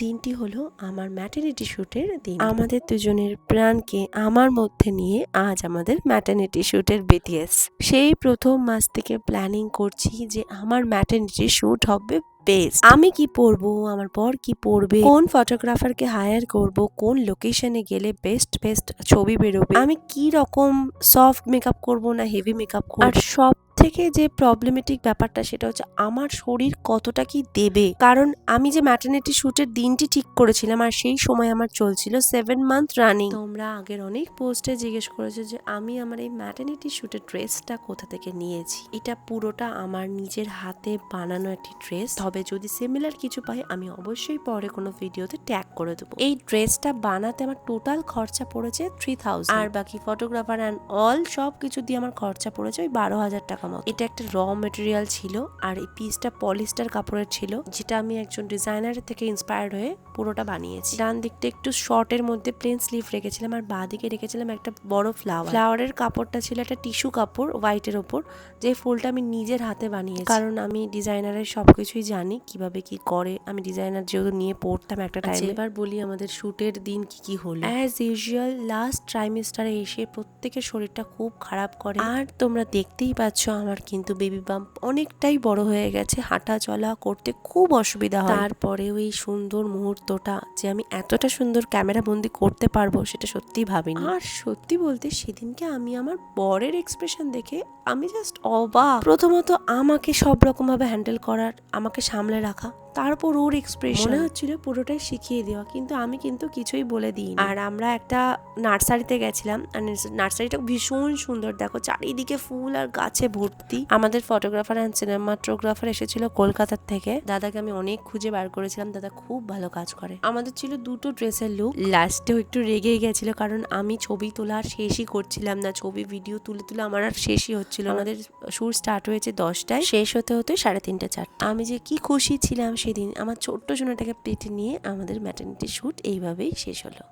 দিনটি হলো আমার ম্যাটারনিটি শ্যুটের দিন। আমাদের দুজনের প্রাণকে আমার মধ্যে নিয়ে আজ আমাদের ম্যাটারনিটি শ্যুটের বিটিএস। সেই প্রথম মাস থেকে প্ল্যানিং করছি যে আমার ম্যাটারনিটি শ্যুট হবে বেস্ট। আমি কি পরবো, আমার বর কি পরবে, কোন ফটোগ্রাফারকে হায়ার করব, কোন লোকেশনে গেলে বেস্ট বেস্ট ছবি বেরোবে, আমি কি রকম সফট মেকআপ করব না হেভি মেকআপ করব। আর সব থেকে যে প্রবলেমেটিক ব্যাপারটা সেটা হচ্ছে আমার শরীর কতটা কি দেবে, কারণ আমি যে ম্যাটারনিটি শ্যুটের দিনটি ঠিক করেছিলাম আর সেই সময় আমার চলছিল 7 মান্থ রানিং। তোমরা আগের অনেক পোস্টে জিজ্ঞেস করেছো যে আমি আমার এই ম্যাটারনিটি শ্যুটের ড্রেসটা কোথা থেকে নিয়েছি। এটা পুরোটা আমার নিজের হাতে বানানো একটি ড্রেস। তবে যদি সিমিলার কিছু পাই আমি অবশ্যই পরে কোনো ভিডিওতে ট্যাগ করে দেবো। এই ড্রেসটা বানাতে আমার টোটাল খরচা পড়েছে 3000, আর বাকি ফটোগ্রাফার অ্যান্ড অল সব কিছু দিয়ে আমার খরচা পড়েছে ওই 12,000 টাকা মতো। এটা একটা র মেটেরিয়াল ছিল আর এই পিসটা পলিস্টার কাপড়ের ছিল, যেটা আমি একজন ডিজাইনারের থেকে ইন্সপায়ার্ড হয়ে পুরোটা বানিয়েছি। ডান দিকটা একটু শর্টের মধ্যে প্লেন স্লিভ রেখেছিলাম আর বাঁ দিকে রেখেছিলাম একটা বড় ফ্লাওয়ারের কাপড়টা ছিল একটা টিস্যু কাপড় হোয়াইটের ওপর, যে ফুলটা আমি নিজের হাতে বানিয়েছি। কারণ আমি ডিজাইনারের সবকিছুই জানি কিভাবে কি করে, আমি ডিজাইনার যেহেতু নিয়ে পড়তাম একটা টাইমে। এবার বলি আমাদের শুটের দিন কি কি হলো। অ্যাজ ইউজুয়াল লাস্ট ট্রাইমেস্টারে এসে প্রত্যেকের শরীরটা খুব খারাপ করে, আর তোমরা দেখতেই পাচ্ছ আমার কিন্তু বেবি বাম্প অনেকটাই বড় হয়ে গেছে, হাঁটা চলা করতে খুব অসুবিধা হয়। তারপরেও এই সুন্দর মুহূর্তটা যে আমি এতটা সুন্দর ক্যামেরা বন্দি করতে পারবো সেটা সত্যিই ভাবিনি। আর সত্যি বলতে সেদিনকে আমি আমার বরের এক্সপ্রেশন দেখে আমি জাস্ট অবাক। প্রথমত আমাকে সব রকম ভাবে হ্যান্ডেল করার, আমাকে সামলে রাখা, তারপর ওর এক্সপ্রেশন মনে হচ্ছিল পুরোটাই শিখিয়ে দেওয়া, কিন্তু আমি কিন্তু কিছুই বলে দিই। আর আমরা একটা নার্সারিতে গেছিলাম আর নার্সারিটা ভীষণ সুন্দর, দেখো চারিদিকে ফুল আর গাছে ভর্তি। আমাদের ফটোগ্রাফার অ্যান্ড সিনেমাটোগ্রাফার এসেছিল কলকাতার থেকে, দাদাকে আমি অনেক খুঁজে বার করেছিলাম, দাদা খুব ভালো কাজ করে। আমাদের ছিল দুটো ড্রেসের লুক। লাস্টেও একটু রেগে গেছিল কারণ আমি ছবি তোলা আর শেষই করছিলাম না, ছবি ভিডিও তুলে তুলে আমার আর শেষই হচ্ছিল। আমাদের শুট স্টার্ট হয়েছে 10টায়, শেষ হতে হতে 3:30 4টা। আমি যে কি খুশি ছিলাম সেদিন। আমার ছোট্ট সোনাটাকে পেটে নিয়ে আমাদের ম্যাটারনিটি শ্যুট এইভাবেই শেষ হলো।